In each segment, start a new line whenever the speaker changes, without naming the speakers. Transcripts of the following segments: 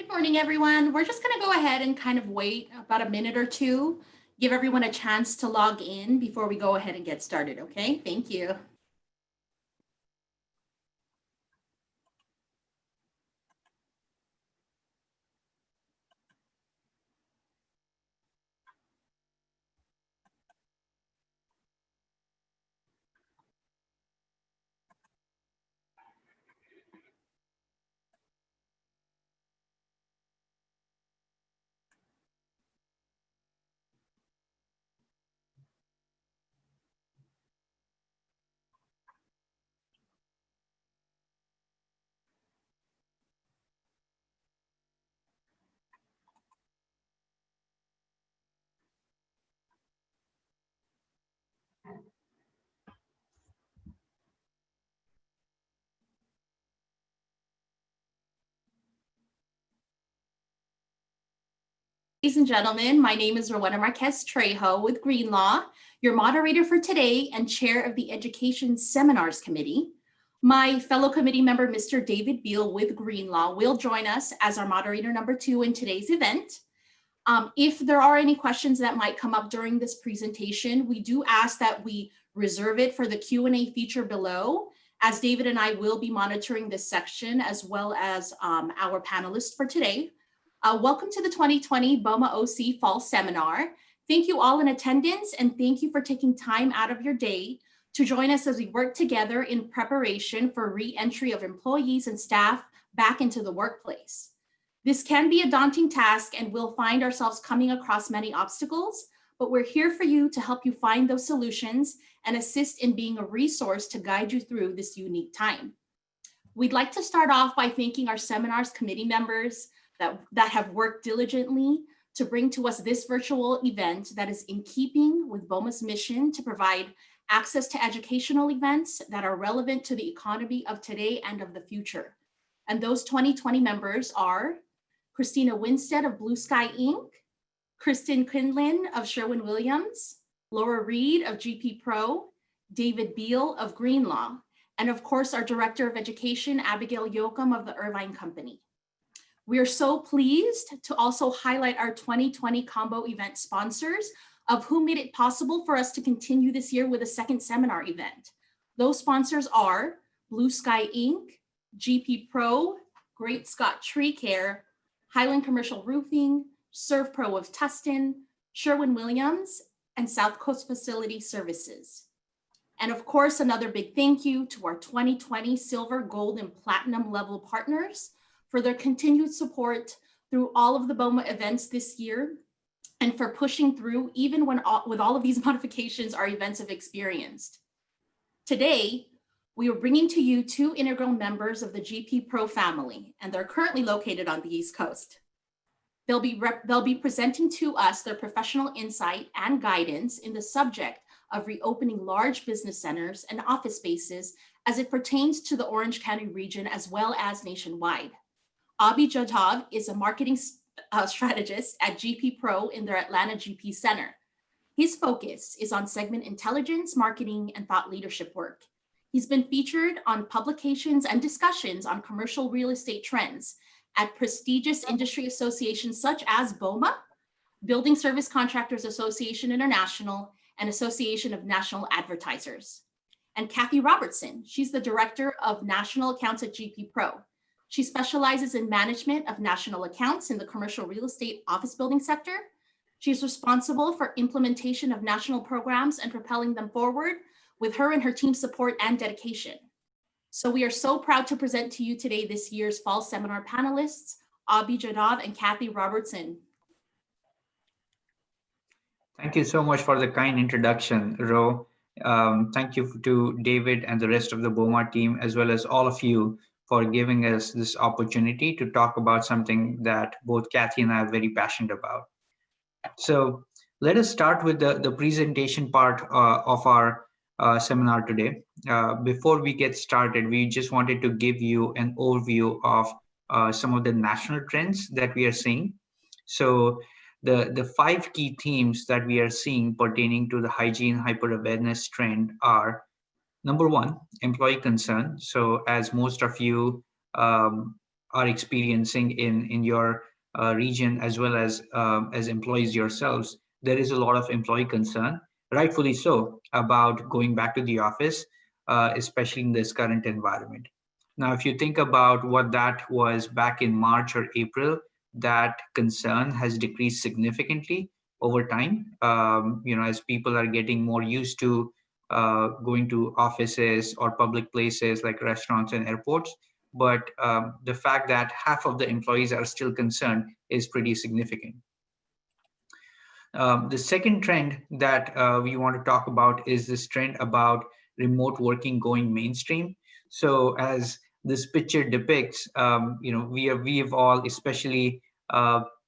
morning, everyone. We're just going to go ahead and kind of wait about a minute or two, give everyone a chance to log in before we go ahead and get started, okay? Thank you. Ladies and gentlemen, my name is Rowena Marquez Trejo with Greenlaw, your moderator for today and chair of the Education Seminars Committee. My fellow committee member, Mr. David Beal with Greenlaw, will join us as our moderator number 2 in today's event. If there are any questions that might come up during this presentation, we do ask that we reserve it for the Q&A feature below, as David and I will be monitoring this section as well as our panelists for today. Welcome to the 2020 BOMA OC Fall Seminar. Thank you all in attendance and thank you for taking time out of your day to join us as we work together in preparation for re-entry of employees and staff back into the workplace. This can be a daunting task and we'll find ourselves coming across many obstacles, but we're here for you to help you find those solutions and assist in being a resource to guide you through this unique time. We'd like to start off by thanking our seminars committee members that have worked diligently to bring to us this virtual event that is in keeping with BOMA's mission to provide access to educational events that are relevant to the economy of today and of the future. And those 2020 members are Christina Winstead of Blue Sky Inc., Kristen Quinlan of Sherwin-Williams, Laura Reed of GP Pro, David Beal of Greenlaw, and of course, our Director of Education, Abigail Yoakum of the Irvine Company. We are so pleased to also highlight our 2020 combo event sponsors, of who made it possible for us to continue this year with a second seminar event. Those sponsors are Blue Sky Inc., GP Pro, Great Scott Tree Care, Highland Commercial Roofing, Serve Pro of Tustin, Sherwin-Williams, and South Coast Facility Services. And of course, another big thank you to our 2020 Silver, Gold, and Platinum level partners for their continued support through all of the BOMA events this year and for pushing through even when with all of these modifications our events have experienced. Today, we are bringing to you 2 integral members of the GP Pro family, and they're currently located on the East Coast. They'll be presenting to us their professional insight and guidance in the subject of reopening large business centers and office spaces as it pertains to the Orange County region as well as nationwide. Abhi Jadhav is a marketing strategist at GP Pro in their Atlanta GP Center. His focus is on segment intelligence, marketing, and thought leadership work. He's been featured on publications and discussions on commercial real estate trends at prestigious industry associations such as BOMA, Building Service Contractors Association International, and Association of National Advertisers. And Cathy Robertson, she's the Director of National Accounts at GP Pro. She specializes in management of national accounts in the commercial real estate office building sector. She's responsible for implementation of national programs and propelling them forward with her and her team's support and dedication. So we are so proud to present to you today this year's fall seminar panelists, Abhi Jadhav and Cathy Robertson.
Thank you so much for the kind introduction, Ro. Thank you to David and the rest of the BOMA team, as well as all of you for giving us this opportunity to talk about something that both Cathy and I are very passionate about. So let us start with the presentation part of our seminar today. Before we get started, we just wanted to give you an overview of some of the national trends that we are seeing. So the 5 key themes that we are seeing pertaining to the hygiene hyper-awareness trend are: number 1, employee concern. So as most of you are experiencing in your region, as well as employees yourselves, there is a lot of employee concern, rightfully so, about going back to the office, especially in this current environment. Now, if you think about what that was back in March or April, that concern has decreased significantly over time. As people are getting more used to going to offices or public places like restaurants and airports. But the fact that half of the employees are still concerned is pretty significant. The second trend that we want to talk about is this trend about remote working going mainstream. So, as this picture depicts, we have all, especially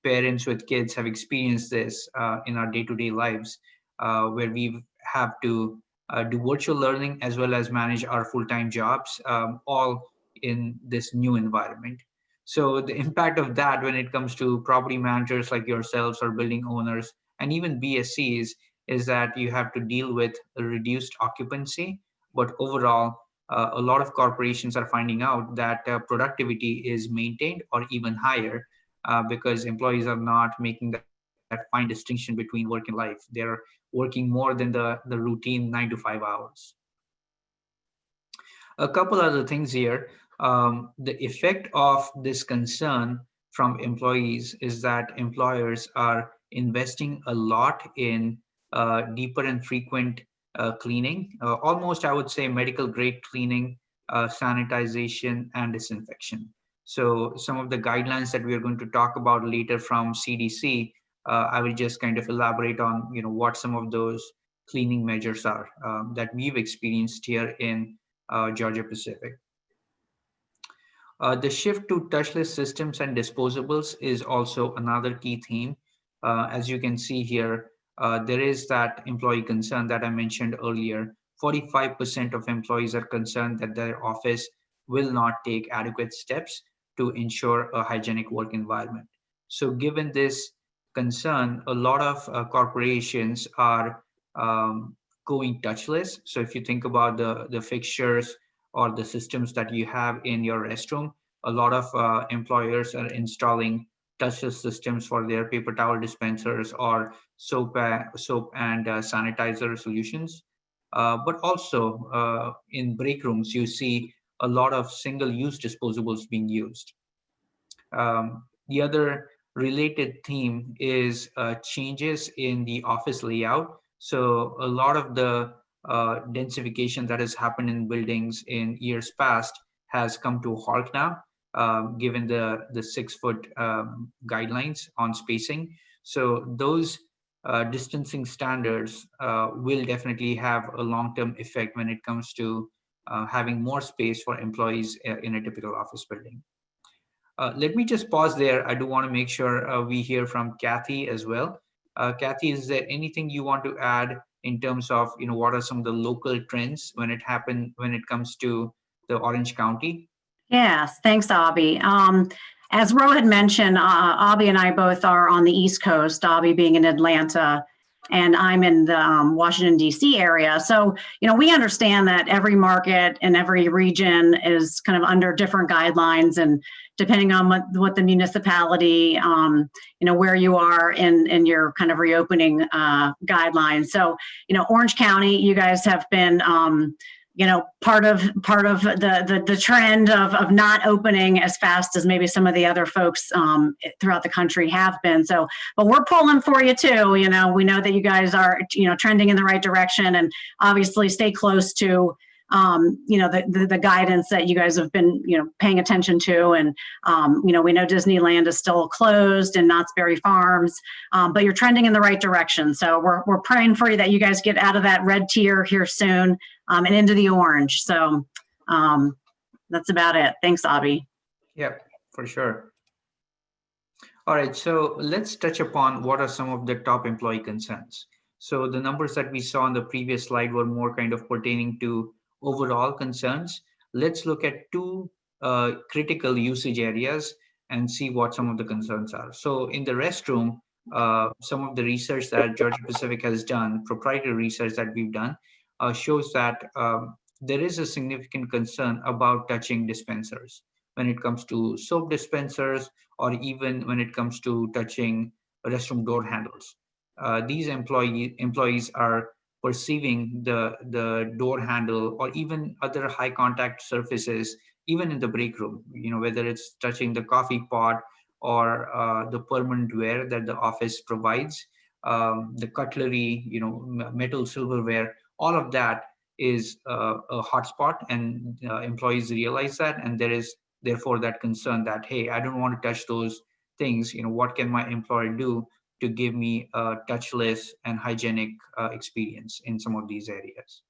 parents with kids, have experienced this in our day-to-day lives, where we have to do virtual learning as well as manage our full-time jobs, all in this new environment. So, the impact of that when it comes to property managers like yourselves or building owners and even BSCs is that you have to deal with a reduced occupancy. But overall, a lot of corporations are finding out that productivity is maintained or even higher because employees are not making that fine distinction between work and life. They're working more than the routine 9 to 5 hours. A couple other things here. The effect of this concern from employees is that employers are investing a lot in deeper and frequent cleaning, almost, I would say, medical grade cleaning, sanitization, and disinfection. So, some of the guidelines that we are going to talk about later from CDC, I will just kind of elaborate on, what some of those cleaning measures are that we've experienced here in Georgia Pacific. The shift to touchless systems and disposables is also another key theme. As you can see here, there is that employee concern that I mentioned earlier. 45% of employees are concerned that their office will not take adequate steps to ensure a hygienic work environment. So, given this concern, a lot of corporations are going touchless. So, if you think about the fixtures or the systems that you have in your restroom, a lot of employers are installing touchless systems for their paper towel dispensers or soap and sanitizer solutions. But also in break rooms, you see a lot of single-use disposables being used. The other related theme is changes in the office layout. So a lot of the densification that has happened in buildings in years past has come to a halt now, given the 6 foot guidelines on spacing. So those distancing standards will definitely have a long-term effect when it comes to having more space for employees in a typical office building. Let me just pause there. I do want to make sure we hear from Cathy as well. Cathy, is there anything you want to add in terms of, what are some of the local trends when it comes to the Orange County?
Yes, thanks, Abhi. As Ro had mentioned, Abhi and I both are on the East Coast, Abhi being in Atlanta, and I'm in the Washington, D.C. area. So, we understand that every market and every region is kind of under different guidelines, and depending on what the municipality, where you are in your kind of reopening guidelines. So, Orange County, you guys have been part of the trend of not opening as fast as maybe some of the other folks throughout the country have been. So, but we're pulling for you too. We know that you guys are trending in the right direction, and obviously stay close to the guidance that you guys have been paying attention to. And we know Disneyland is still closed and Knott's Berry Farms, but you're trending in the right direction. So we're praying for you that you guys get out of that red tier here soon and into the orange. So that's about it. Thanks, Abhi.
Yeah, for sure. All right, so let's touch upon what are some of the top employee concerns. So the numbers that we saw on the previous slide were more kind of pertaining to overall concerns. Let's look at two critical usage areas and see what some of the concerns are. So in the restroom, some of the research that Georgia Pacific has done, proprietary research that we've done, shows that there is a significant concern about touching dispensers. when it comes to soap dispensers, or even when it comes to touching restroom door handles. These employees are perceiving the door handle or even other high contact surfaces, even in the break room, whether it's touching the coffee pot or the permanent wear that the office provides, the cutlery, metal, silverware, all of that is a hotspot, and employees realize that, and there is therefore that concern that, hey, I don't want to touch those things. What can my employer do to give me a touchless and hygienic experience in some of these areas?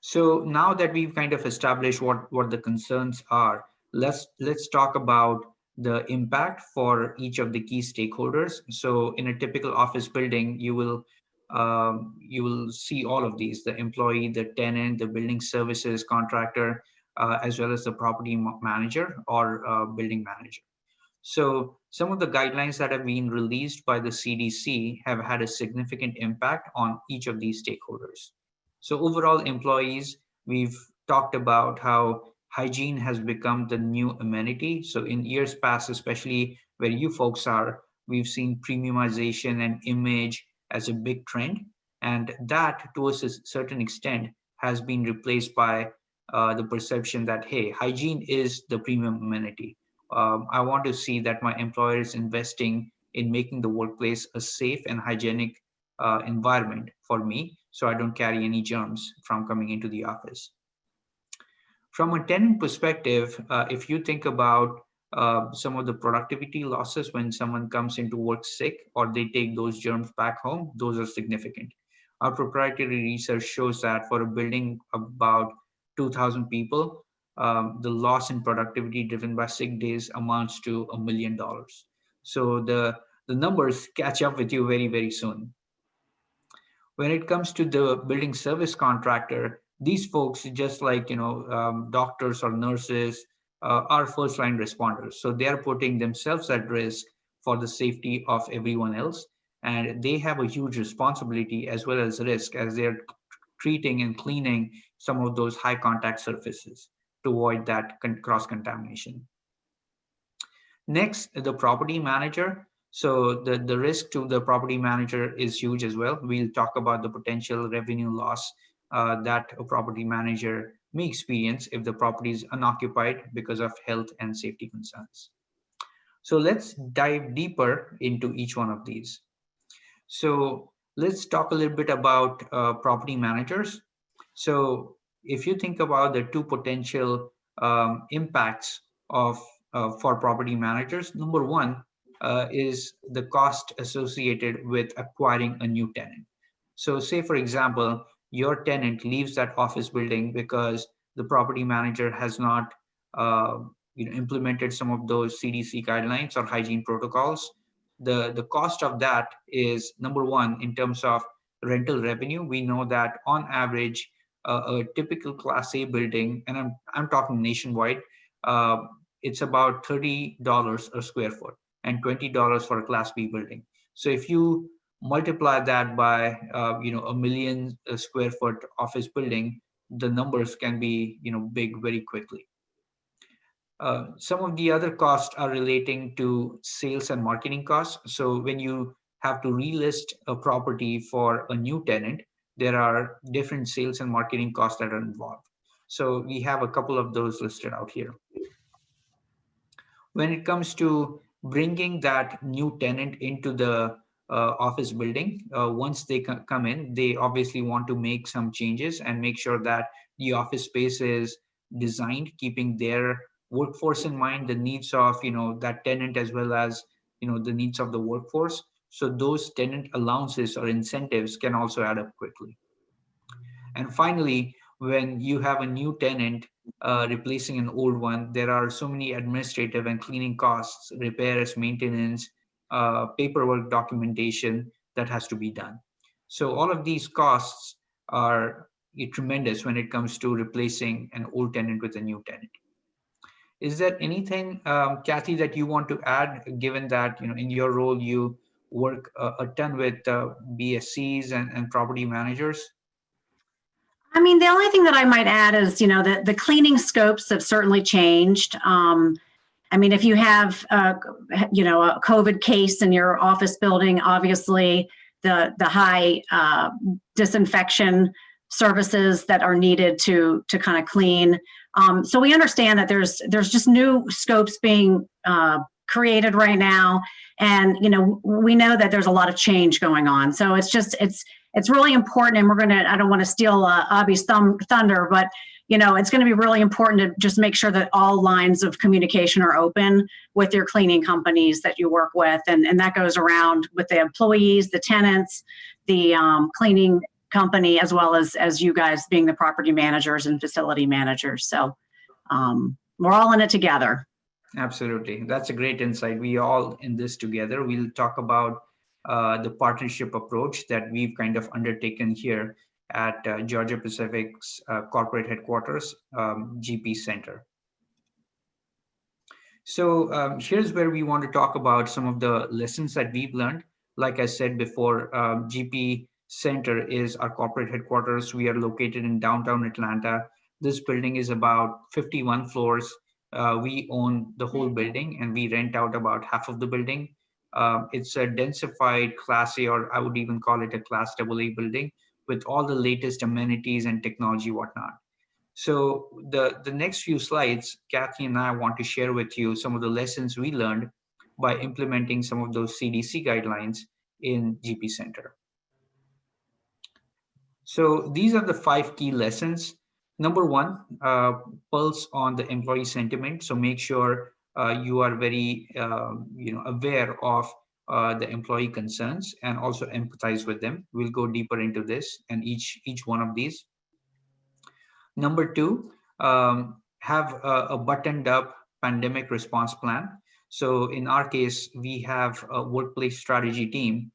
So now that we've kind of established what the concerns are, let's talk about the impact for each of the key stakeholders. So in a typical office building, you will see all of these: the employee, the tenant, the building services contractor, as well as the property manager or building manager. So some of the guidelines that have been released by the CDC have had a significant impact on each of these stakeholders. So overall, employees, we've talked about how hygiene has become the new amenity. So in years past, especially where you folks are, we've seen premiumization and image as a big trend. And that, to a certain extent, has been replaced by the perception that, hey, hygiene is the premium amenity. I want to see that my employer is investing in making the workplace a safe and hygienic environment for me, so I don't carry any germs from coming into the office. From a tenant perspective, if you think about some of the productivity losses when someone comes into work sick or they take those germs back home, those are significant. Our proprietary research shows that for a building about 2,000 people, the loss in productivity driven by sick days amounts to $1 million. So the numbers catch up with you very, very soon. When it comes to the building service contractor, these folks, just like doctors or nurses, are first line responders. So they are putting themselves at risk for the safety of everyone else, and they have a huge responsibility as well as risk as they're treating and cleaning some of those high contact surfaces to avoid that cross contamination. Next, the property manager. So the risk to the property manager is huge as well. We'll talk about the potential revenue loss that a property manager may experience if the property is unoccupied because of health and safety concerns. So let's dive deeper into each one of these. So let's talk a little bit about property managers. So if you think about the two potential impacts of for property managers, number one is the cost associated with acquiring a new tenant. So say, for example, your tenant leaves that office building because the property manager has not implemented some of those CDC guidelines or hygiene protocols. The cost of that is, number one, in terms of rental revenue. We know that on average, a typical Class A building, and I'm talking nationwide, it's about $30 a square foot and $20 for a Class B building. So if you multiply that by a million square foot office building, the numbers can be big very quickly. Some of the other costs are relating to sales and marketing costs. So when you have to relist a property for a new tenant, there are different sales and marketing costs that are involved. So we have a couple of those listed out here. When it comes to bringing that new tenant into the office building, once they come in, they obviously want to make some changes and make sure that the office space is designed keeping their workforce in mind, the needs of that tenant as well as the needs of the workforce. So those tenant allowances or incentives can also add up quickly. And finally, when you have a new tenant replacing an old one, there are so many administrative and cleaning costs, repairs, maintenance, paperwork, documentation that has to be done. So all of these costs are tremendous when it comes to replacing an old tenant with a new tenant. Is there anything, Cathy, that you want to add, given that in your role you work a ton with BSCs and property managers?
I mean, the only thing that I might add is, you know, the cleaning scopes have certainly changed. I mean, if you have, you know, a COVID case in your office building, obviously the high disinfection services that are needed to kind of clean. So we understand that there's just new scopes being created right now, and you know, we know that there's a lot of change going on. So it's really important, and I don't want to steal Abhi's thunder, but you know, it's going to be really important to just make sure that all lines of communication are open with your cleaning companies that you work with. And that goes around with the employees, the tenants, the cleaning company, as well as you guys being the property managers and facility managers. So we're all in it together.
Absolutely. That's a great insight. We all in this together. We'll talk about the partnership approach that we've kind of undertaken here at Georgia Pacific's corporate headquarters, GP Center. So here's where we want to talk about some of the lessons that we've learned. Like I said before, GP Center is our corporate headquarters. We are located in downtown Atlanta. This building is about 51 floors. We own the whole building and we rent out about half of the building. It's a densified Class A, or I would even call it a Class AA building with all the latest amenities and technology, whatnot. So the next few slides, Cathy and I want to share with you some of the lessons we learned by implementing some of those CDC guidelines in GP Center. So these are the 5 key lessons. Number 1, pulse on the employee sentiment. So make sure you are very aware of the employee concerns and also empathize with them. We'll go deeper into this and each one of these. Number 2, have a buttoned up pandemic response plan. So in our case, we have a workplace strategy team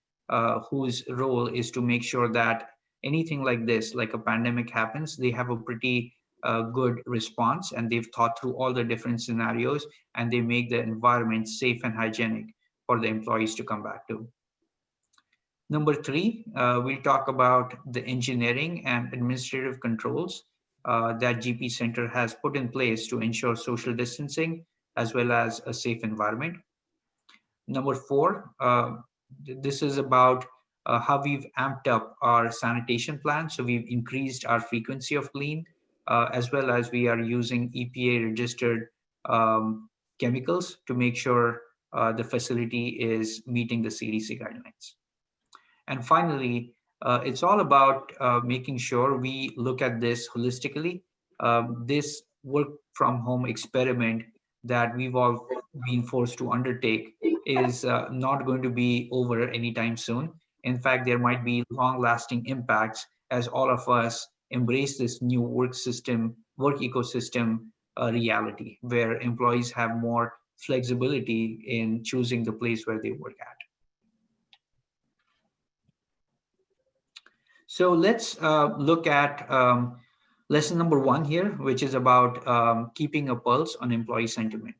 whose role is to make sure that anything like this, like a pandemic happens, they have a pretty good response, and they've thought through all the different scenarios, and they make the environment safe and hygienic for the employees to come back to. Number 3, we'll talk about the engineering and administrative controls that GP Center has put in place to ensure social distancing as well as a safe environment. Number 4, this is about how we've amped up our sanitation plan. So we've increased our frequency of clean, as well as we are using EPA registered chemicals to make sure the facility is meeting the CDC guidelines. And finally, it's all about making sure we look at this holistically. This work from home experiment that we've all been forced to undertake is not going to be over anytime soon. In fact, there might be long lasting impacts as all of us embrace this new work ecosystem reality, where employees have more flexibility in choosing the place where they work at. So let's look at lesson number 1 here, which is about keeping a pulse on employee sentiment.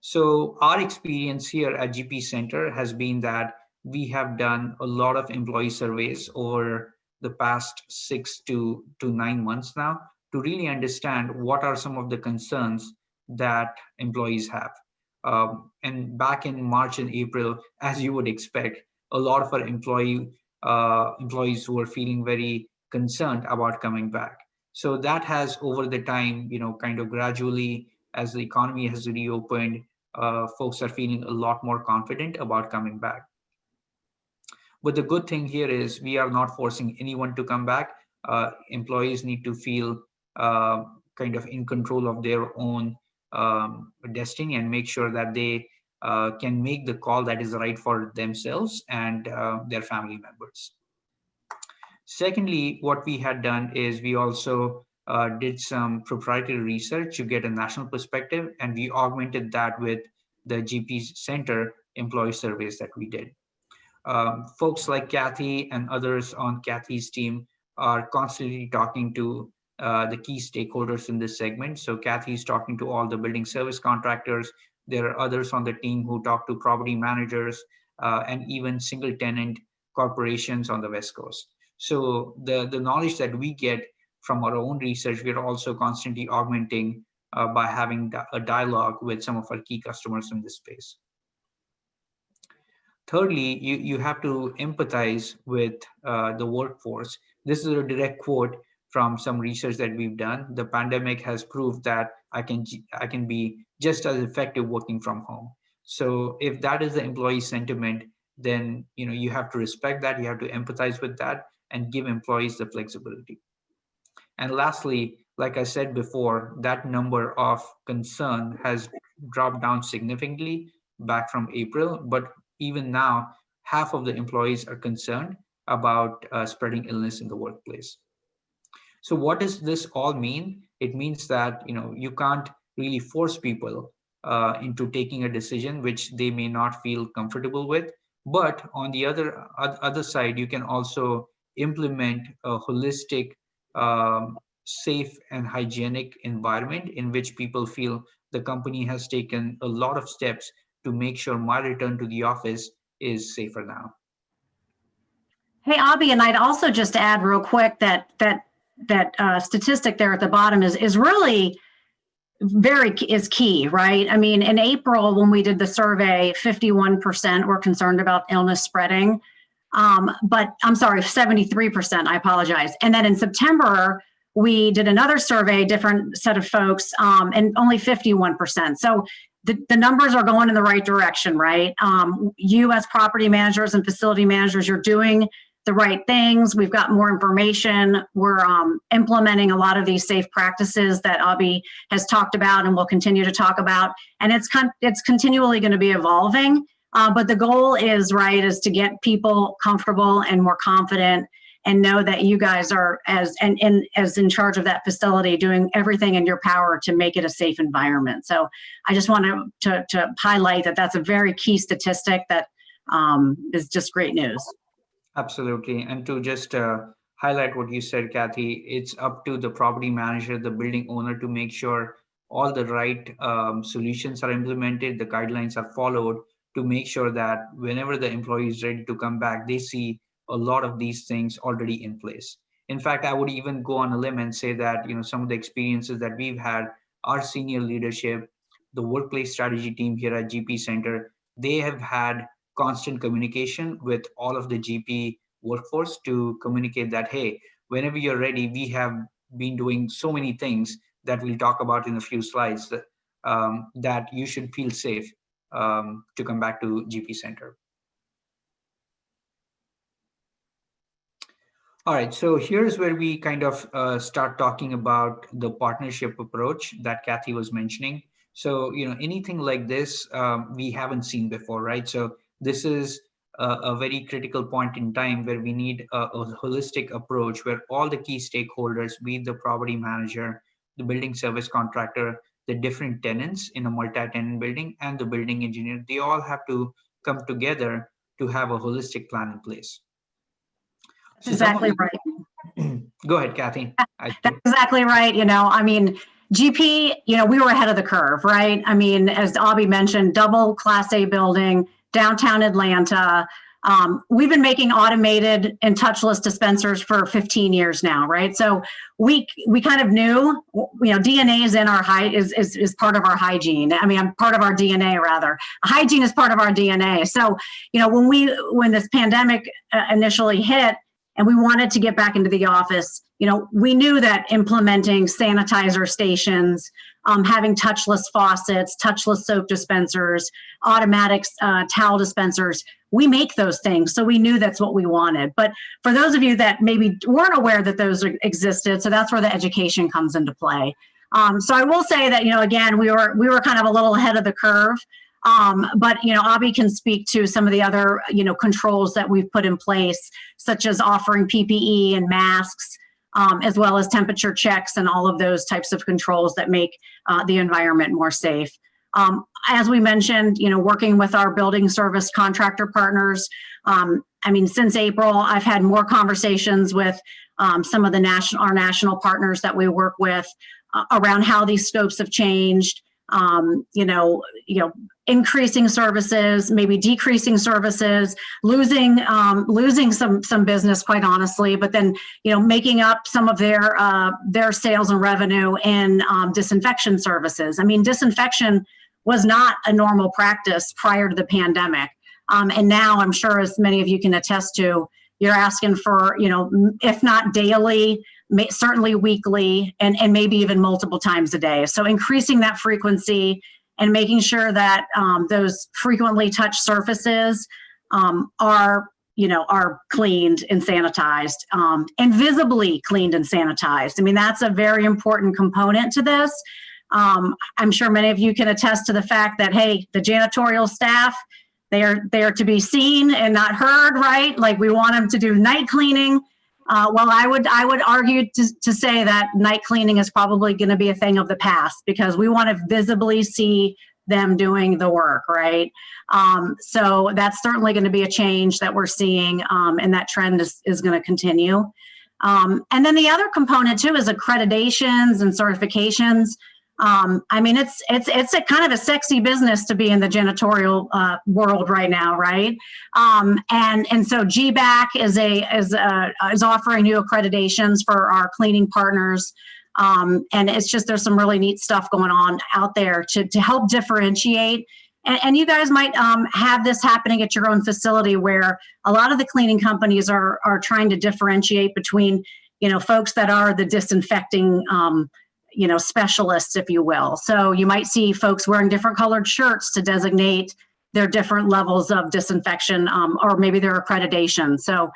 So our experience here at GP Center has been that we have done a lot of employee surveys over the past 6 to 9 months now to really understand what are some of the concerns that employees have. And back in March and April, as you would expect, a lot of our employees who were feeling very concerned about coming back. So that has over the time, kind of gradually, as the economy has reopened, folks are feeling a lot more confident about coming back. But the good thing here is we are not forcing anyone to come back. Employees need to feel kind of in control of their own destiny and make sure that they can make the call that is right for themselves and their family members. Secondly, what we had done is we also did some proprietary research to get a national perspective, and we augmented that with the GP Center employee surveys that we did. Folks like Cathy and others on Cathy's team are constantly talking to the key stakeholders in this segment. So Cathy is talking to all the building service contractors. There are others on the team who talk to property managers and even single tenant corporations on the West Coast. So the knowledge that we get from our own research, we're also constantly augmenting by having a dialogue with some of our key customers in this space. Thirdly, you have to empathize with the workforce. This is a direct quote from some research that we've done. The pandemic has proved that I can be just as effective working from home. So if that is the employee sentiment, then you have to respect that, you have to empathize with that, and give employees the flexibility. And lastly, like I said before, that number of concern has dropped down significantly back from April, but even now, half of the employees are concerned about spreading illness in the workplace. So what does this all mean? It means that you can't really force people into taking a decision which they may not feel comfortable with. But on the other side, you can also implement a holistic, safe and hygienic environment in which people feel the company has taken a lot of steps to make sure my return to the office is safer now.
Hey, Abhi, and I'd also just add real quick that statistic there at the bottom is really is key, right? I mean, in April, when we did the survey, 51% were concerned about illness spreading. But I'm sorry, 73%, I apologize. And then in September, we did another survey, different set of folks, and only 51%. So the numbers are going in the right direction, right? You as property managers and facility managers, you're doing the right things. We've got more information. We're implementing a lot of these safe practices that Abhi has talked about and will continue to talk about. And it's continually going to be evolving. But the goal is to get people comfortable and more confident, and know that you guys are as in charge of that facility, doing everything in your power to make it a safe environment. So I just want to highlight that that's a very key statistic that is just great news.
Absolutely. And to just highlight what you said, Cathy, it's up to the property manager, the building owner, to make sure all the right solutions are implemented, the guidelines are followed, to make sure that whenever the employee is ready to come back, they see a lot of these things already in place. In fact, I would even go on a limb and say that some of the experiences that we've had, our senior leadership, the workplace strategy team here at GP Center, they have had constant communication with all of the GP workforce to communicate that, hey, whenever you're ready, we have been doing so many things that we'll talk about in a few slides that you should feel safe to come back to GP Center. All right, so here's where we kind of start talking about the partnership approach that Cathy was mentioning. So, anything like this we haven't seen before, right? So this is a very critical point in time where we need a holistic approach where all the key stakeholders, be it the property manager, the building service contractor, the different tenants in a multi-tenant building, and the building engineer, they all have to come together to have a holistic plan in place.
So exactly right.
Go ahead, Cathy.
That's exactly right. I mean, GP, we were ahead of the curve, right? I mean, as Abhi mentioned, double Class A building, downtown Atlanta. We've been making automated and touchless dispensers for 15 years now, right? So we kind of knew, DNA is in our is part of our hygiene. I mean, part of our DNA rather. Hygiene is part of our DNA. So, when this pandemic initially hit, and we wanted to get back into the office, we knew that implementing sanitizer stations, having touchless faucets, touchless soap dispensers, automatic towel dispensers, we make those things. So we knew that's what we wanted. But for those of you that maybe weren't aware that those existed, so that's where the education comes into play. So I will say that, again, we were kind of a little ahead of the curve. But Abhi can speak to some of the other controls that we've put in place, such as offering PPE and masks, as well as temperature checks and all of those types of controls that make the environment more safe. As we mentioned, working with our building service contractor partners. Since April, I've had more conversations with some of our national partners that we work with around how these scopes have changed. increasing services, maybe decreasing services, losing some business, quite honestly, but then making up some of their sales and revenue in disinfection services. I mean, disinfection was not a normal practice prior to the pandemic, and now I'm sure, as many of you can attest to, you're asking for if not daily, certainly weekly, and maybe even multiple times a day. So increasing that frequency and making sure that those frequently touched surfaces are cleaned and sanitized, and visibly cleaned and sanitized. I mean, that's a very important component to this. I'm sure many of you can attest to the fact that, hey, the janitorial staff, they are to be seen and not heard, right? Like, we want them to do night cleaning. Well, I would argue to say that night cleaning is probably going to be a thing of the past, because we want to visibly see them doing the work, right? So that's certainly going to be a change that we're seeing, and that trend is going to continue. And then the other component too is accreditations and certifications. I mean, it's a kind of a sexy business to be in the janitorial world right now, right? And so GBAC is offering new accreditations for our cleaning partners, and it's just, there's some really neat stuff going on out there to help differentiate. And you guys might have this happening at your own facility, where a lot of the cleaning companies are trying to differentiate between folks that are the disinfecting specialists, if you will. So you might see folks wearing different colored shirts to designate their different levels of disinfection, or maybe their accreditation. So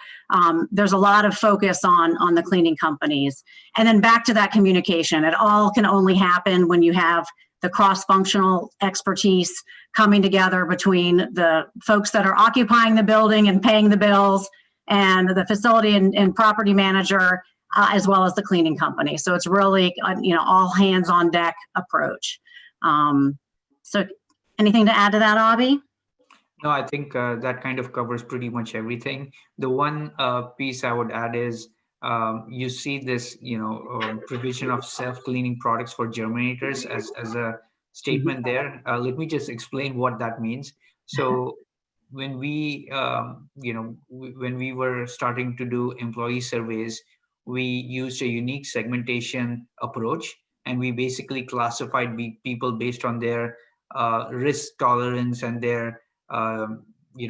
there's a lot of focus on the cleaning companies. And then back to that communication. It all can only happen when you have the cross-functional expertise coming together between the folks that are occupying the building and paying the bills, and the facility and property manager, as well as the cleaning company. So it's really, all hands on deck approach. So anything to add to that, Abhi?
No, I think that kind of covers pretty much everything. The one piece I would add is you see this, provision of self-cleaning products for germinators as a statement there. Let me just explain what that means. So when we, when we were starting to do employee surveys, we used a unique segmentation approach, and we basically classified people based on their risk tolerance and their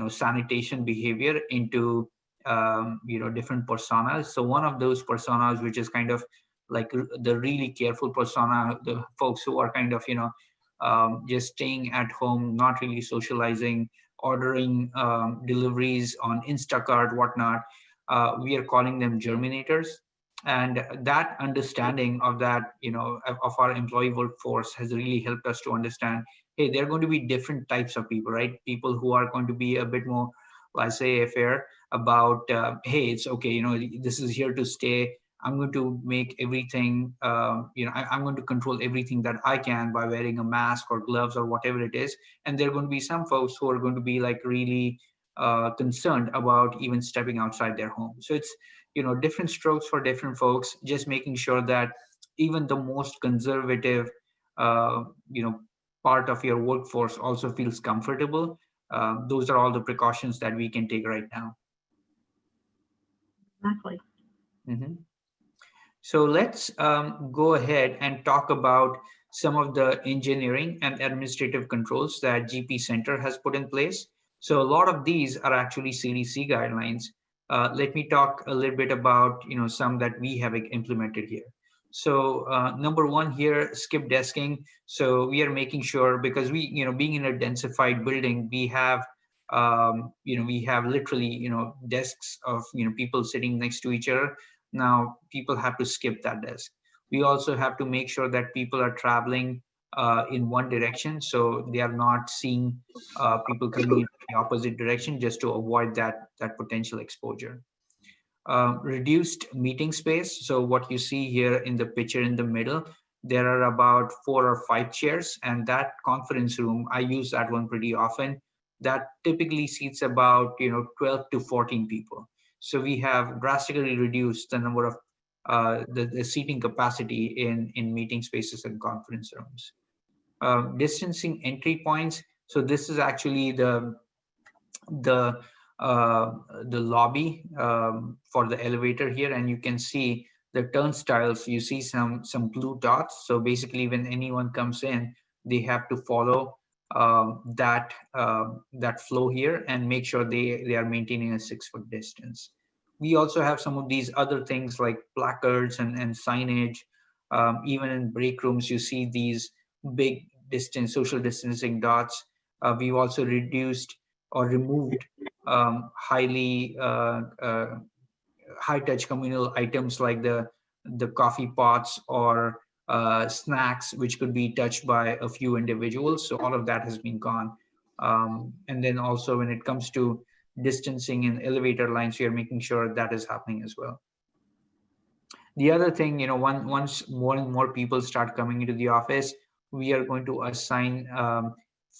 sanitation behavior into different personas. So one of those personas, which is kind of like the really careful persona, the folks who are kind of just staying at home, not really socializing, ordering deliveries on Instacart, whatnot. We are calling them germinators. And that understanding of that, of our employee workforce has really helped us to understand, hey, there are going to be different types of people, right? People who are going to be a bit more, let's say, fair about, hey, it's okay, this is here to stay. I'm going to make everything, I'm going to control everything that I can by wearing a mask or gloves or whatever it is. And there are going to be some folks who are going to be like really concerned about even stepping outside their home. So it's, different strokes for different folks, just making sure that even the most conservative, part of your workforce also feels comfortable. Those are all the precautions that we can take right now.
Exactly.
Mm-hmm. So let's go ahead and talk about some of the engineering and administrative controls that GP Center has put in place. So a lot of these are actually CDC guidelines. Let me talk a little bit about some that we have implemented here. So number one here, skip desking. So we are making sure, because we, being in a densified building, we have we have literally desks of people sitting next to each other. Now people have to skip that desk. We also have to make sure that people are traveling in one direction, so they are not seeing people coming in the opposite direction, just to avoid that potential exposure. Reduced meeting space. So what you see here in the picture in the middle, there are about 4 or 5 chairs, and that conference room, I use that one pretty often. That typically seats about 12 to 14 people. So we have drastically reduced the number of the seating capacity in meeting spaces and conference rooms. Distancing entry points. So this is actually the uh, the lobby for the elevator here, and you can see the turnstiles. You see some blue dots. So basically, when anyone comes in, they have to follow that flow here and make sure they are maintaining a 6 foot distance. We also have some of these other things like placards and signage. Even in break rooms, you see these big distance social distancing dots. We've also reduced or removed highly high touch communal items like the coffee pots or snacks, which could be touched by a few individuals. So all of that has been gone. And then also when it comes to distancing in elevator lines, we are making sure that is happening as well. The other thing, once more and more people start coming into the office, we are going to assign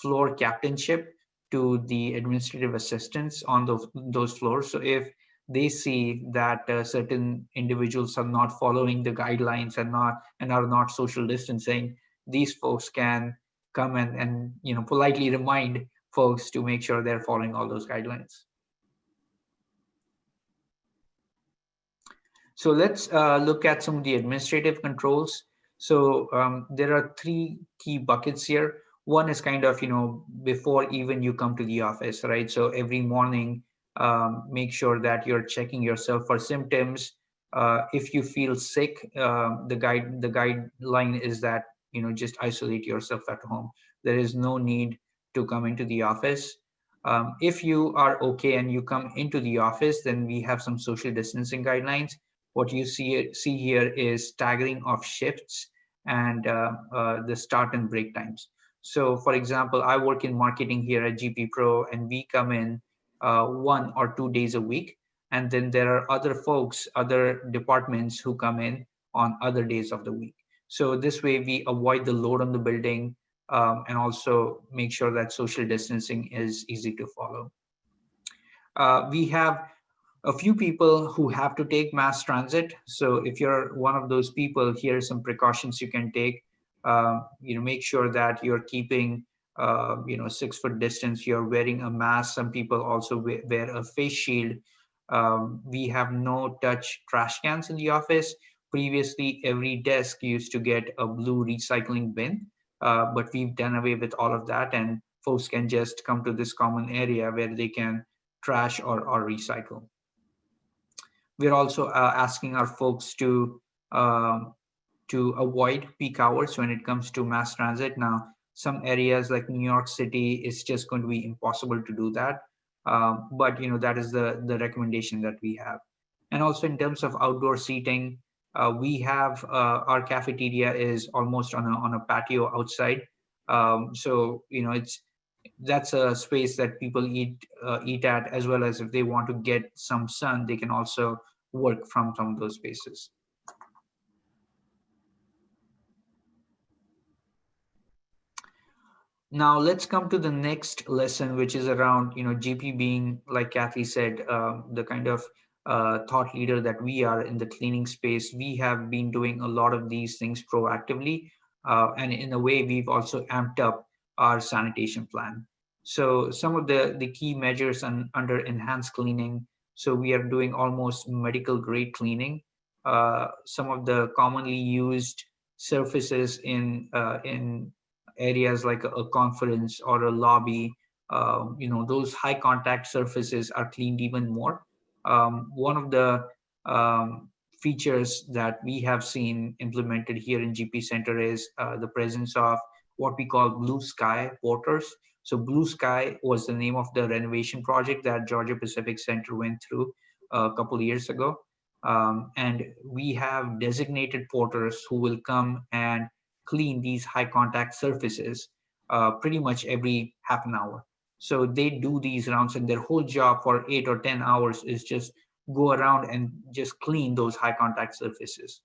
floor captainship to the administrative assistants on those floors. So if they see that certain individuals are not following the guidelines and are not social distancing, these folks can come and politely remind folks to make sure they're following all those guidelines. So let's look at some of the administrative controls. So there are 3 key buckets here. One is kind of, before even you come to the office, right? So every morning, make sure that you're checking yourself for symptoms. If you feel sick, the guideline is that, just isolate yourself at home. There is no need to come into the office. If you are okay and you come into the office, then we have some social distancing guidelines. What you see here is staggering of shifts and the start and break times. So for example, I work in marketing here at GP Pro, and we come in 1 or 2 days a week. And then there are other folks, other departments who come in on other days of the week. So this way we avoid the load on the building, and also make sure that social distancing is easy to follow. We have a few people who have to take mass transit. So if you're one of those people, here are some precautions you can take. Make sure that you're keeping 6 foot distance. You're wearing a mask. Some people also wear a face shield. We have no touch trash cans in the office. Previously, every desk used to get a blue recycling bin, but we've done away with all of that, and folks can just come to this common area where they can trash or recycle. We're also asking our folks um, to avoid peak hours when it comes to mass transit. Now, some areas like New York City, it's just going to be impossible to do that. But that is the recommendation that we have. And also in terms of outdoor seating, we have our cafeteria is almost on a patio outside. So that's a space that people eat at, as well as if they want to get some sun, they can also work from some of those spaces. Now let's come to the next lesson, which is around GP being, like Cathy said, the kind of thought leader that we are in the cleaning space. We have been doing a lot of these things proactively, and in a way we've also amped up our sanitation plan. So some of the key measures under enhanced cleaning. So we are doing almost medical grade cleaning. Some of the commonly used surfaces in areas like a conference or a lobby, those high contact surfaces are cleaned even more. One of the features that we have seen implemented here in GP Center is the presence of what we call blue sky porters. So blue sky was the name of the renovation project that Georgia Pacific Center went through a couple of years ago. And we have designated porters who will come and clean these high contact surfaces pretty much every half an hour. So they do these rounds, and their whole job for 8 or 10 hours is just go around and just clean those high contact surfaces.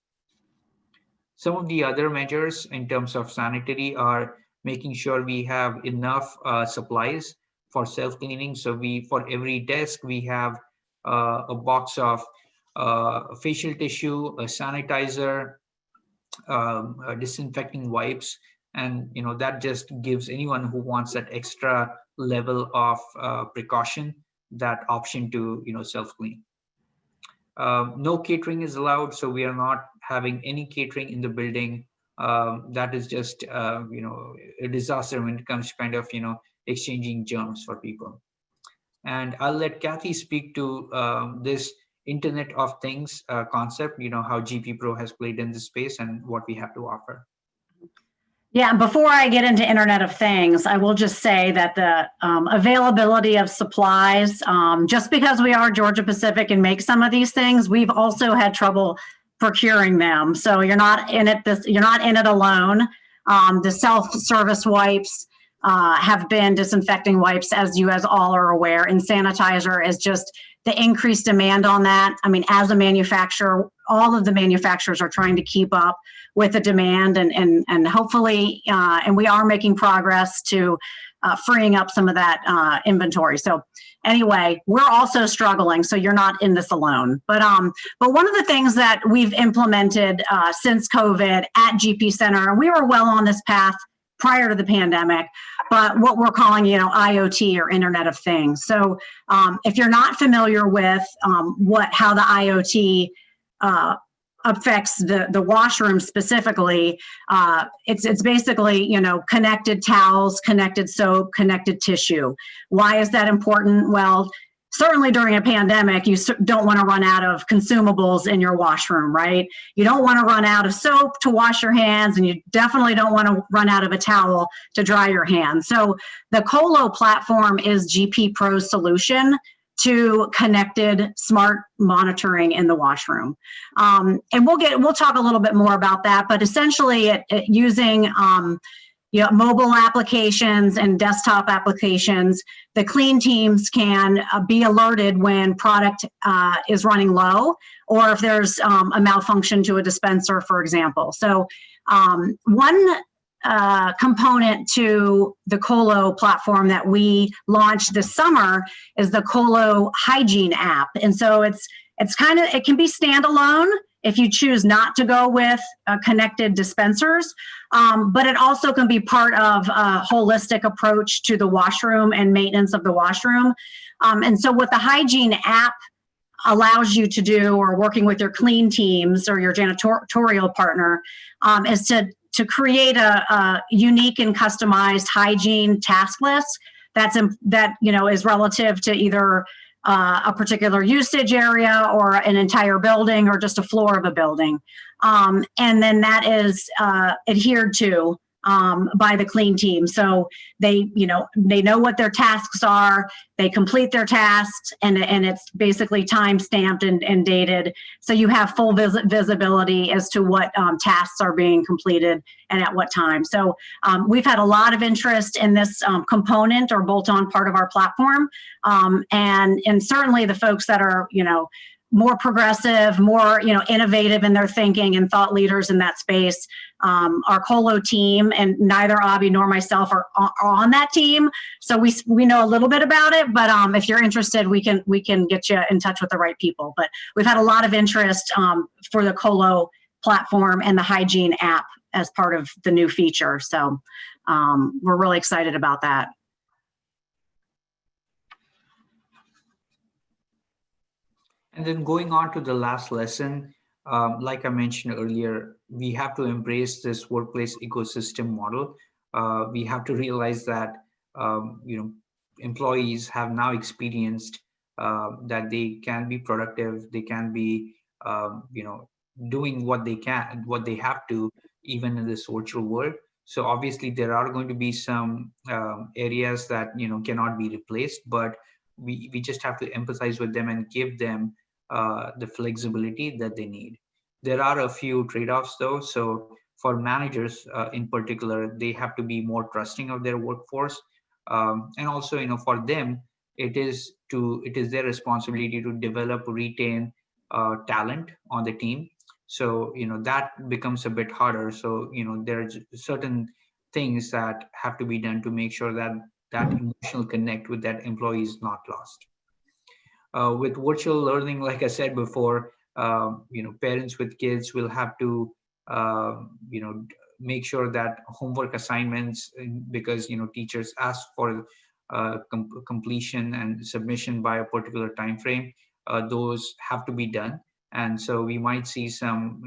Some of the other measures in terms of sanitary are making sure we have enough supplies for self-cleaning. So for every desk, we have a box of facial tissue, a sanitizer, disinfecting wipes. And that just gives anyone who wants that extra level of precaution that option to self clean. No catering is allowed, so we are not having any catering in the building. That is just a disaster when it comes to kind of exchanging germs for people. And I'll let Cathy speak to this Internet of Things concept. How GP Pro has played in this space and what we have to offer.
Yeah, before I get into Internet of Things, I will just say that the availability of supplies, just because we are Georgia Pacific and make some of these things, we've also had trouble procuring them. So you're not in it alone. The self-service wipes have been disinfecting wipes, as you all are aware, and sanitizer is just the increased demand on that. I mean, as a manufacturer, all of the manufacturers are trying to keep up with the demand, and hopefully, and we are making progress to freeing up some of that inventory. So anyway, we're also struggling, so you're not in this alone. But one of the things that we've implemented since COVID at GP Center, and we were well on this path prior to the pandemic, but what we're calling, IoT or Internet of Things. So if you're not familiar with how the IoT affects the washroom specifically, it's basically, connected towels, connected soap, connected tissue. Why is that important? Well, certainly during a pandemic, you don't want to run out of consumables in your washroom, right? You don't want to run out of soap to wash your hands, and you definitely don't want to run out of a towel to dry your hands. So the Colo platform is GP Pro's solution to connected smart monitoring in the washroom. And we'll talk a little bit more about that, but essentially using mobile applications and desktop applications, the clean teams can be alerted when product is running low, or if there's a malfunction to a dispenser, for example. So one component to the Colo platform that we launched this summer is the Colo Hygiene app. And so it can be standalone if you choose not to go with connected dispensers, but it also can be part of a holistic approach to the washroom and maintenance of the washroom. And so what the hygiene app allows you to do, or working with your clean teams or your janitorial partner, is to create a unique and customized hygiene task list that is relative to either a particular usage area or an entire building or just a floor of a building. And then that is adhered to by the clean team. So they know what their tasks are, they complete their tasks, and it's basically time stamped and dated. So you have full visibility as to what tasks are being completed and at what time. So we've had a lot of interest in this component or bolt-on part of our platform. And certainly the folks that are, more progressive, more innovative in their thinking and thought leaders in that space. Our Colo team, and neither Abhi nor myself are on that team, so we know a little bit about it. But if you're interested, we can get you in touch with the right people. But we've had a lot of interest for the Colo platform and the hygiene app as part of the new feature. So we're really excited about that.
And then going on to the last lesson, like I mentioned earlier, we have to embrace this workplace ecosystem model. We have to realize that employees have now experienced that they can be productive, they can be doing what they have to, even in this virtual world. So obviously there are going to be some areas that cannot be replaced, but we just have to empathize with them and give them the flexibility that they need. There are a few trade-offs though. So for managers in particular, they have to be more trusting of their workforce. And also, for them, it is their responsibility to develop, retain talent on the team. So, that becomes a bit harder. So, there's certain things that have to be done to make sure that that emotional connect with that employee is not lost. With virtual learning, like I said before, parents with kids will have to make sure that homework assignments, because teachers ask for completion and submission by a particular time frame, those have to be done. And so we might see some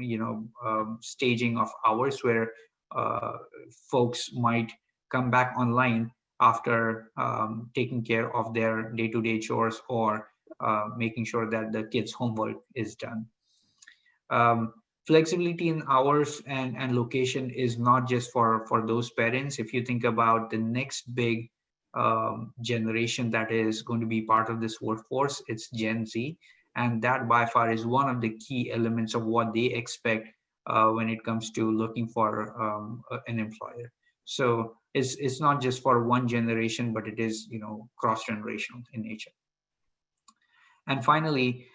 staging of hours where uh, folks might come back online after taking care of their day-to-day chores, or making sure that the kids' homework is done. um, Flexibility in hours and location is not just for those parents. If you think about the next big generation that is going to be part of this workforce, it's Gen Z, and that by far is one of the key elements of what they expect when it comes to looking for an employer. So it's not just for one generation, but it is cross generational in nature. And finally,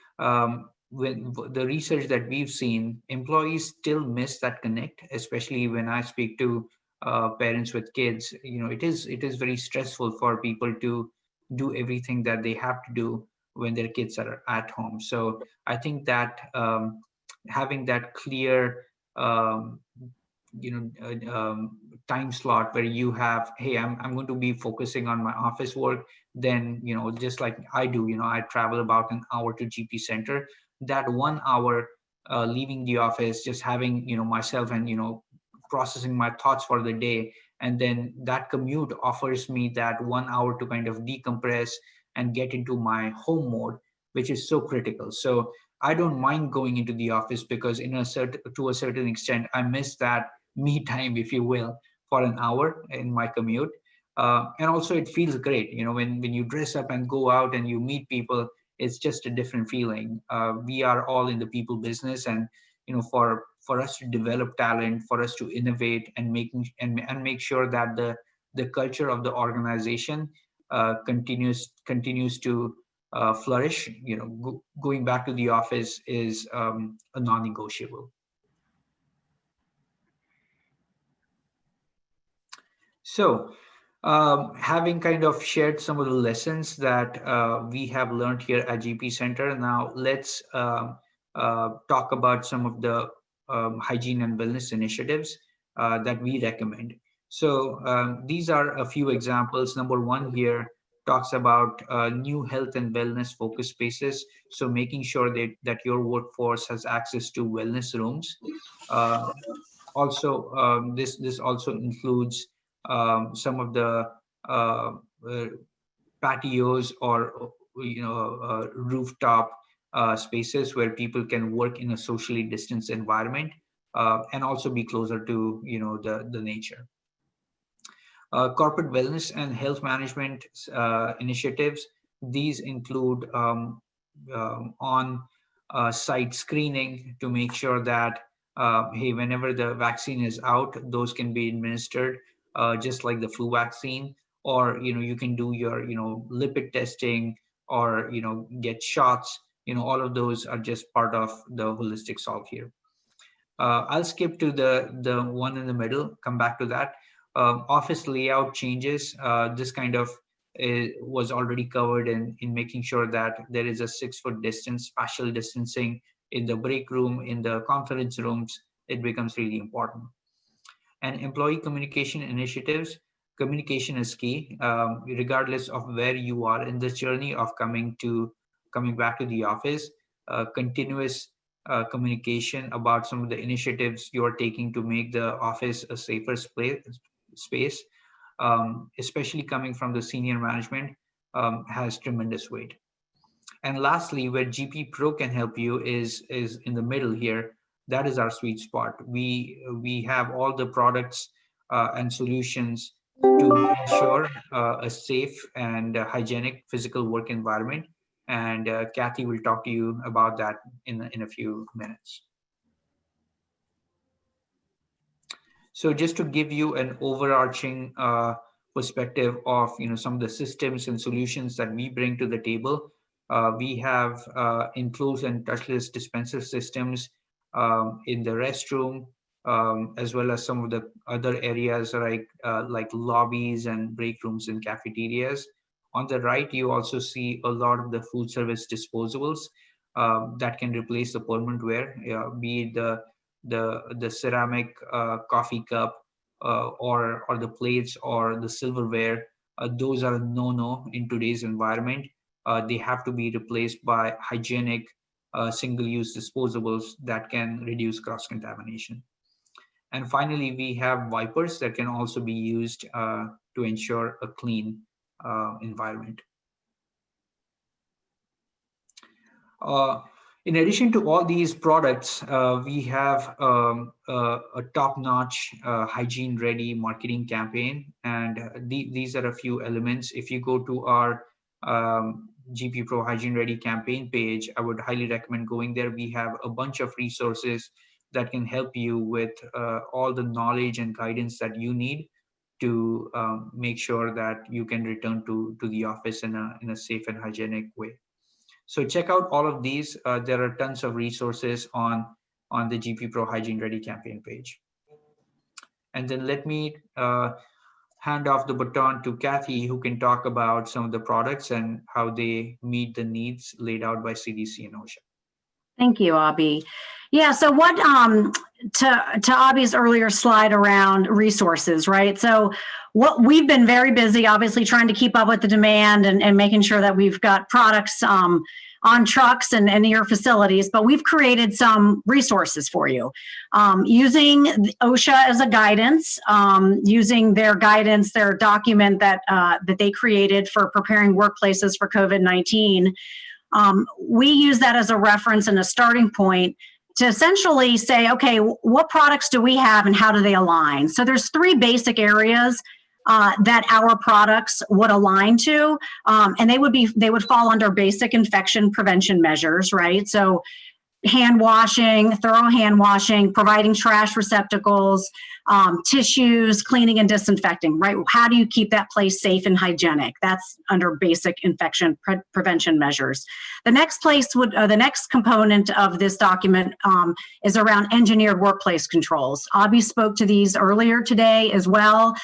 when the research that we've seen, employees still miss that connect, especially when I speak to parents with kids. It is very stressful for people to do everything that they have to do when their kids are at home. So I think that having that clear um, time slot where you have, hey, I'm going to be focusing on my office work, then just like I do, I travel about an hour to GP center. That 1 hour leaving the office, just having myself and processing my thoughts for the day, and then that commute offers me that 1 hour to kind of decompress and get into my home mode, which is so critical. So I don't mind going into the office, because to a certain extent I miss that me time, if you will, for an hour in my commute. And also it feels great, when you dress up and go out and you meet people. It's just a different feeling. We are all in the people business, and for us to develop talent, for us to innovate, and make sure that the culture of the organization continues to flourish. Going back to the office is a non-negotiable. So, having kind of shared some of the lessons that we have learned here at GP Center, now let's talk about some of the hygiene and wellness initiatives that we recommend. So, these are a few examples. Number one here talks about new health and wellness focus spaces. So, making sure that your workforce has access to wellness rooms. Uh, Also, this also includes some of the uh, uh, patios, or rooftop spaces where people can work in a socially distanced environment, and also be closer to the nature. Corporate wellness and health management initiatives. These include on site screening to make sure that, hey, whenever the vaccine is out, those can be administered just like the flu vaccine. Or you can do your lipid testing, or get shots. All of those are just part of the holistic solve here. I'll skip to the one in the middle, come back to that. Office layout changes. This kind of was already covered in making sure that there is a 6 foot distance, spatial distancing in the break room, in the conference rooms. It becomes really important. And employee communication initiatives. Communication is key, regardless of where you are in this journey of coming back to the office. Continuous communication about some of the initiatives you are taking to make the office a safer space, especially coming from the senior management, has tremendous weight. And lastly, where GP Pro can help you is in the middle here. That is our sweet spot. We have all the products and solutions to ensure a safe and hygienic physical work environment. And Cathy will talk to you about that in a few minutes. So just to give you an overarching perspective of some of the systems and solutions that we bring to the table, we have enclosed and touchless dispenser systems in the restroom, as well as some of the other areas like lobbies and break rooms and cafeterias. On the right, you also see a lot of the food service disposables that can replace the permanent wear, be it the the ceramic coffee cup or the plates or the silverware. Those are a no-no in today's environment. They have to be replaced by hygienic single-use disposables that can reduce cross-contamination. And finally, we have wipers that can also be used to ensure a clean environment. Uh, in addition to all these products, we have a top-notch hygiene-ready marketing campaign, and these are a few elements. If you go to our GP Pro Hygiene Ready campaign page, I would highly recommend going there. We have a bunch of resources that can help you with all the knowledge and guidance that you need to make sure that you can return to the office in a safe and hygienic way. So check out all of these. There are tons of resources on the GP Pro Hygiene Ready campaign page. And then let me hand off the baton to Cathy, who can talk about some of the products and how they meet the needs laid out by CDC and OSHA.
Thank you, Abhi. Yeah, so what to Abhi's earlier slide around resources, right? So what we've been very busy, obviously, trying to keep up with the demand and making sure that we've got products on trucks and in your facilities, but we've created some resources for you. Using OSHA as a guidance, using their guidance, their document that they created for preparing workplaces for COVID-19, we use that as a reference and a starting point to essentially say, okay, what products do we have and how do they align? So there's three basic areas that our products would align to, and they would fall under basic infection prevention measures, right? So hand washing, thorough hand washing, providing trash receptacles, tissues, cleaning and disinfecting, right? How do you keep that place safe and hygienic? That's under basic infection prevention measures. The next the next component of this document is around engineered workplace controls. Abhi spoke to these earlier today as well.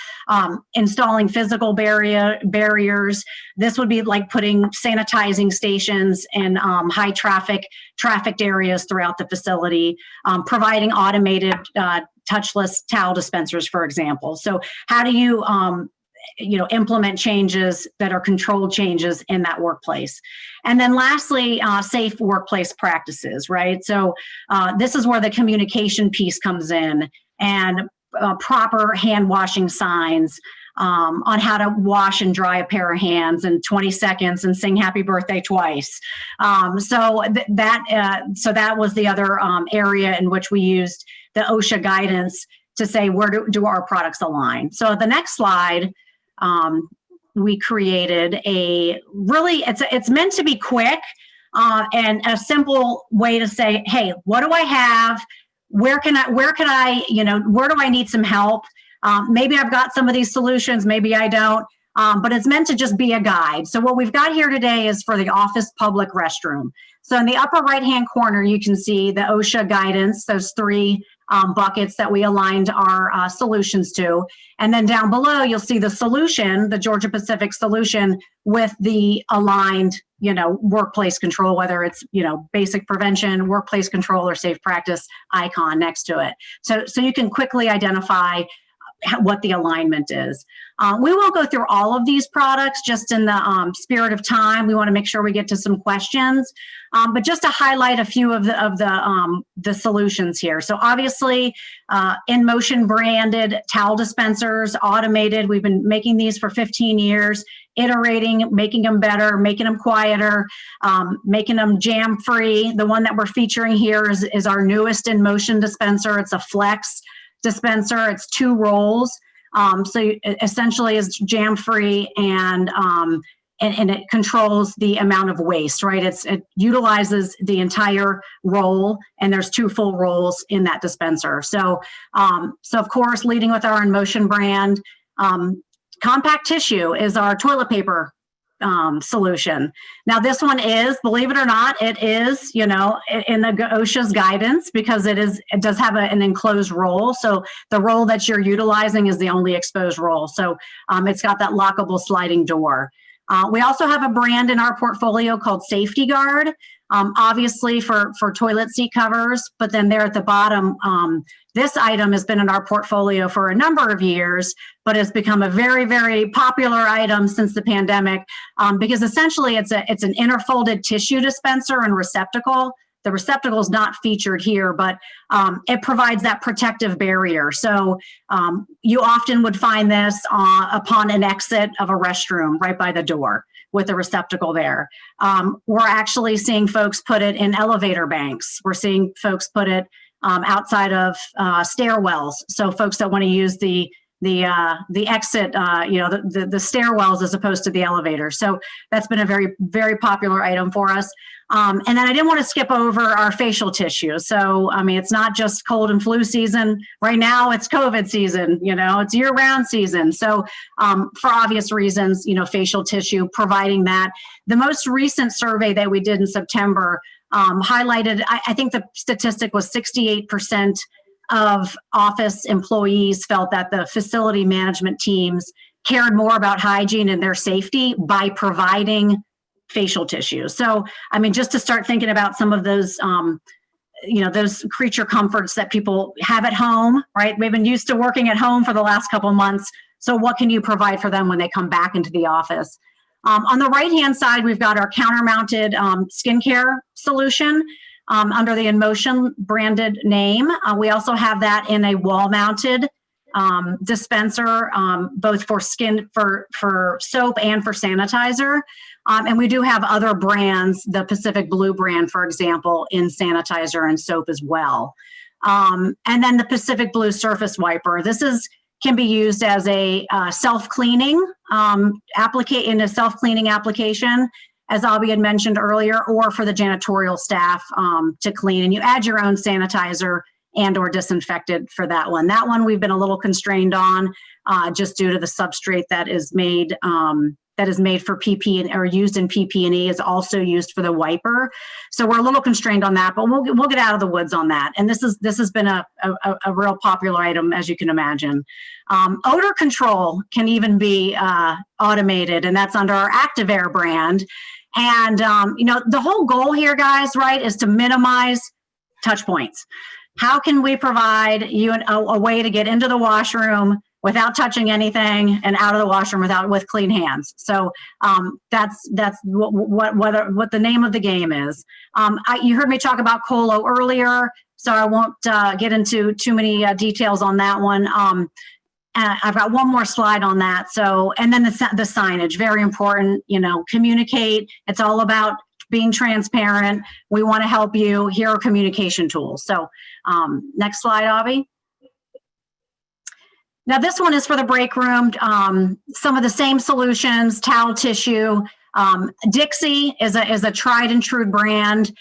Installing physical barriers. This would be like putting sanitizing stations in high trafficked areas throughout the facility, providing automated touchless towel dispensers, for example. So how do you implement changes that are controlled changes in that workplace? And then lastly, safe workplace practices, right? So this is where the communication piece comes in, and proper hand washing signs on how to wash and dry a pair of hands in 20 seconds and sing happy birthday twice. So that was the other area in which we used the OSHA guidance to say, where do our products align? So the next slide, we created it's meant to be quick and a simple way to say, hey, what do I have? Where do I need some help? Maybe I've got some of these solutions, maybe I don't, but it's meant to just be a guide. So what we've got here today is for the office public restroom. So in the upper right-hand corner, you can see the OSHA guidance, those three buckets that we aligned our solutions to. And then down below, you'll see the solution, the Georgia Pacific solution with the aligned, workplace control, whether it's, basic prevention, workplace control, or safe practice icon next to it. So you can quickly identify what the alignment is. We won't go through all of these products, just in the spirit of time. We want to make sure we get to some questions, but just to highlight a few of the solutions here. So obviously, In Motion branded towel dispensers, automated. We've been making these for 15 years, iterating, making them better, making them quieter, making them jam free. The one that we're featuring here is our newest In Motion dispenser. It's a flex dispenser. It's 2 rolls. So essentially is jam free and it controls the amount of waste, right? It utilizes the entire roll, and there's 2 full rolls in that dispenser. So of course, leading with our In Motion brand, compact tissue is our toilet paper solution. Now this one is, believe it or not, it is, in the OSHA's guidance, because it does have an enclosed roll. So the roll that you're utilizing is the only exposed roll. So it's got that lockable sliding door. We also have a brand in our portfolio called Safety Guard. obviously for toilet seat covers, but then there at the bottom, this item has been in our portfolio for a number of years, but it's become a very, very popular item since the pandemic, because essentially it's an interfolded tissue dispenser and receptacle. The receptacle is not featured here, but it provides that protective barrier. So you often would find this upon an exit of a restroom right by the door with a receptacle there. We're actually seeing folks put it in elevator banks. We're seeing folks put it outside of stairwells. So folks that want to use the exit, the stairwells as opposed to the elevator. So that's been a very, very popular item for us. And then I didn't want to skip over our facial tissue. So, I mean, it's not just cold and flu season. Right now it's COVID season, it's year-round season. So for obvious reasons, facial tissue, providing that. The most recent survey that we did in September highlighted, I think the statistic was 68% of office employees felt that the facility management teams cared more about hygiene and their safety by providing facial tissue. So, I mean, just to start thinking about some of those, those creature comforts that people have at home, right? We've been used to working at home for the last couple of months. So what can you provide for them when they come back into the office? On the right-hand side, we've got our counter-mounted skincare solution under the InMotion branded name. We also have that in a wall-mounted dispenser, both for for soap and for sanitizer. And we do have other brands, the Pacific Blue brand, for example, in sanitizer and soap as well. And then the Pacific Blue surface wiper. This can be used as a self-cleaning in a self-cleaning application, as Abhi had mentioned earlier, or for the janitorial staff to clean. And you add your own sanitizer and or disinfectant for that one. That one we've been a little constrained on just due to the substrate that is made for PP or used in PP&E is also used for the wiper. So we're a little constrained on that, but we'll get out of the woods on that. And this has been a real popular item, as you can imagine. Odor control can even be automated, and that's under our Activair brand. And the whole goal here, guys, right, is to minimize touch points. How can we provide you a way to get into the washroom without touching anything and out of the washroom with clean hands? So that's what the name of the game is. You heard me talk about Colo earlier, so I won't get into too many details on that one. I've got one more slide on that. So, and then the signage, very important, communicate. It's all about being transparent. We want to help you. Here are communication tools. So next slide, Abhi. Now this one is for the break room. Some of the same solutions, towel tissue. Dixie is a tried and true brand.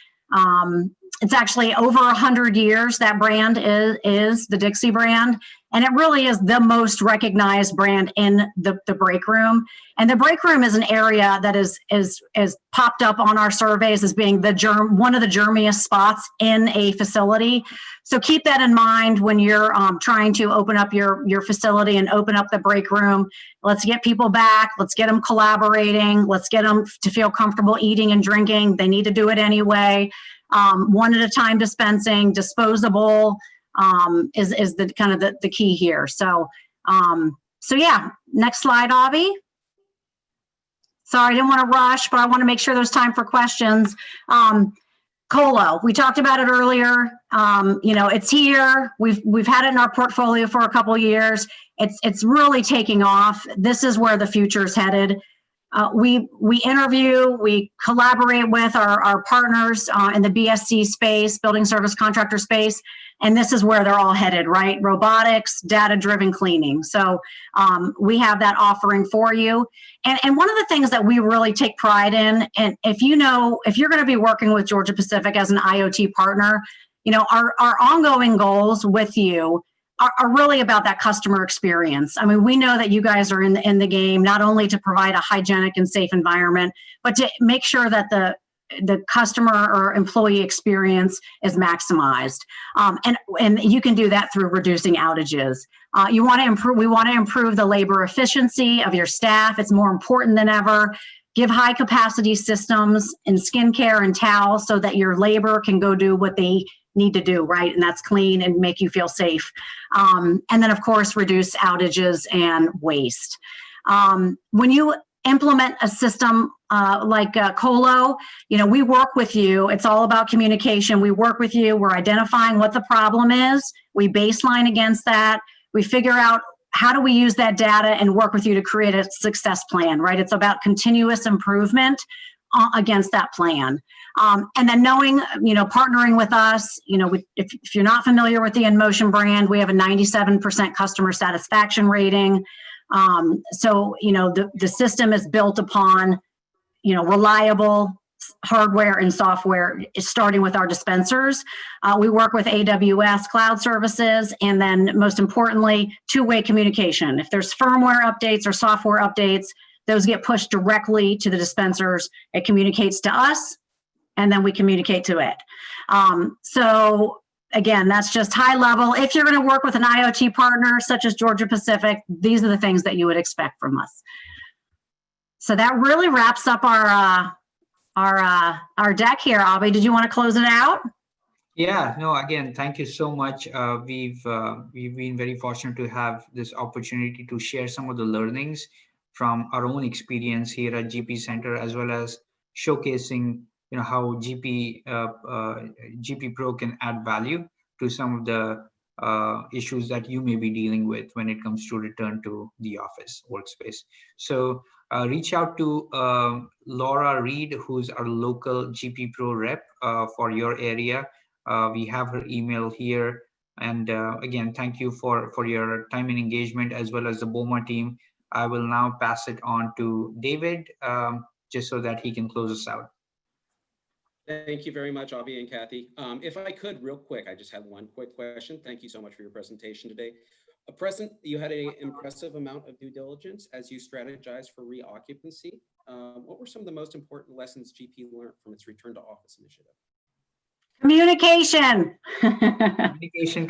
It's actually over 100 years, that brand is the Dixie brand. And it really is the most recognized brand in the break room. And the break room is an area that is popped up on our surveys as being one of the germiest spots in a facility. So keep that in mind when you're trying to open up your facility and open up the break room. Let's get people back. Let's get them collaborating. Let's get them to feel comfortable eating and drinking. They need to do it anyway. One at a time dispensing, disposable is the kind of the key here. So yeah, next slide, Abhi. Sorry, I didn't want to rush, but I want to make sure there's time for questions. Colo, we talked about it earlier. It's here. We've had it in our portfolio for a couple of years. It's really taking off. This is where the future is headed. We interview, we collaborate with our partners in the BSC space, building service contractor space, and this is where they're all headed, right? Robotics, data-driven cleaning. So we have that offering for you. And one of the things that we really take pride in, and if you're going to be working with Georgia Pacific as an IoT partner, our ongoing goals with you are really about that customer experience. I mean, we know that you guys are in the game, not only to provide a hygienic and safe environment, but to make sure that the customer or employee experience is maximized. And you can do that through reducing outages. We want to improve the labor efficiency of your staff. It's more important than ever. give high capacity systems in skincare and towels so that your labor can go do what they need to do, right? And that's clean and make you feel safe. And then of course, reduce outages and waste. When you implement a system like Colo, we work with you. It's all about communication. We work with you. We're identifying what the problem is. We baseline against that. We figure out how do we use that data and work with you to create a success plan, right? It's about continuous improvement against that plan. And then knowing, partnering with us, if you're not familiar with the InMotion brand, we have a 97% customer satisfaction rating. So, the system is built upon, reliable hardware and software, starting with our dispensers. We work with AWS cloud services, and then most importantly, two-way communication. If there's firmware updates or software updates, those get pushed directly to the dispensers. It communicates to us, and then we communicate to it. So again, that's just high level. If you're going to work with an IoT partner such as Georgia Pacific, these are the things that you would expect from us. So that really wraps up our deck here. Abhi, did you want to close it out?
Yeah, no, again, thank you so much. We've been very fortunate to have this opportunity to share some of the learnings from our own experience here at GP Center, as well as showcasing how GP Pro can add value to some of the issues that you may be dealing with when it comes to return to the office workspace. So reach out to Laura Reed, who's our local GP Pro rep for your area. We have her email here. And again, thank you for your time and engagement, as well as the BOMA team. I will now pass it on to David, just so that he can close us out.
Thank you very much, Abhi and Cathy. If I could, real quick, I just had one quick question. Thank you so much for your presentation today. You had an impressive amount of due diligence as you strategized for reoccupancy. What were some of the most important lessons GP learned from its return to office initiative?
Communication.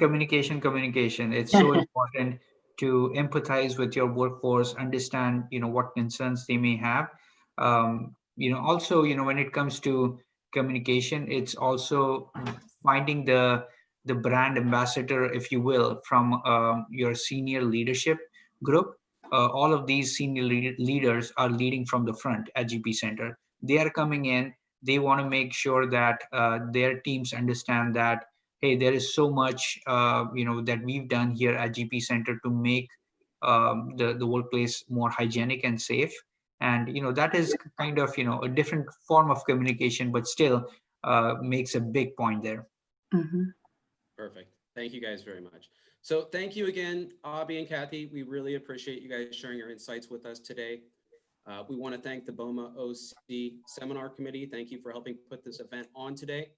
Communication. It's so important to empathize with your workforce, understand, what concerns they may have. Also, when it comes to communication, it's also finding the brand ambassador, if you will, from your senior leadership group. All of these senior leaders are leading from the front at GP Center. They are coming in. They want to make sure that their teams understand that, hey, there is so much, that we've done here at GP Center to make the workplace more hygienic and safe. And, that is kind of, a different form of communication, but still makes a big point there.
Mm-hmm.
Perfect. Thank you guys very much. So thank you again, Abhi and Cathy. We really appreciate you guys sharing your insights with us today. We want to thank the BOMA OC Seminar Committee. Thank you for helping put this event on today.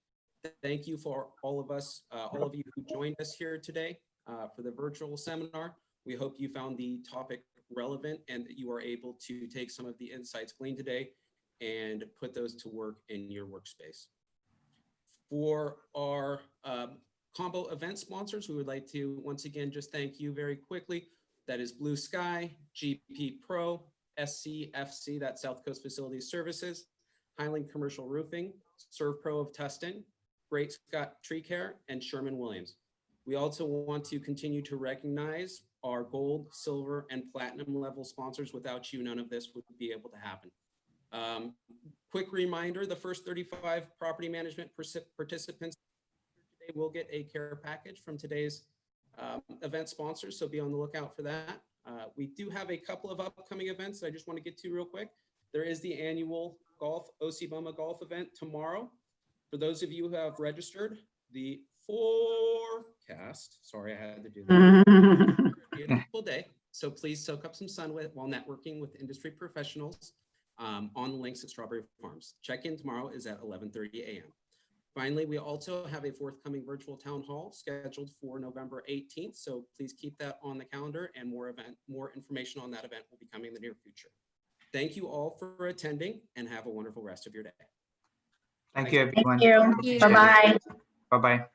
Thank you for all of you who joined us here today for the virtual seminar. We hope you found the topic relevant and that you are able to take some of the insights gleaned today and put those to work in your workspace. For our combo event sponsors, we would like to once again just thank you very quickly. That is Blue Sky, GP Pro, SCFC, that's South Coast Facilities Services, Highland Commercial Roofing, ServPro of Tustin, Great Scott Tree Care, and Sherman Williams. We also want to continue to recognize our gold, silver, and platinum level sponsors. Without you, none of this would be able to happen. Quick reminder, the first 35 property management participants today will get a care package from today's event sponsors, so be on the lookout for that. We do have a couple of upcoming events that I just want to get to real quick. There is the annual OC BOMA golf event tomorrow. For those of you who have registered, the forecast, sorry, I had to do that. Beautiful day. So please soak up some sun while networking with industry professionals on the links at Strawberry Farms. Check-in tomorrow is at 11:30 a.m. Finally, we also have a forthcoming virtual town hall scheduled for November 18th. So please keep that on the calendar, and more information on that event will be coming in the near future. Thank you all for attending, and have a wonderful rest of your day.
Thank you, everyone.
Thank you. Bye-bye.
Bye-bye.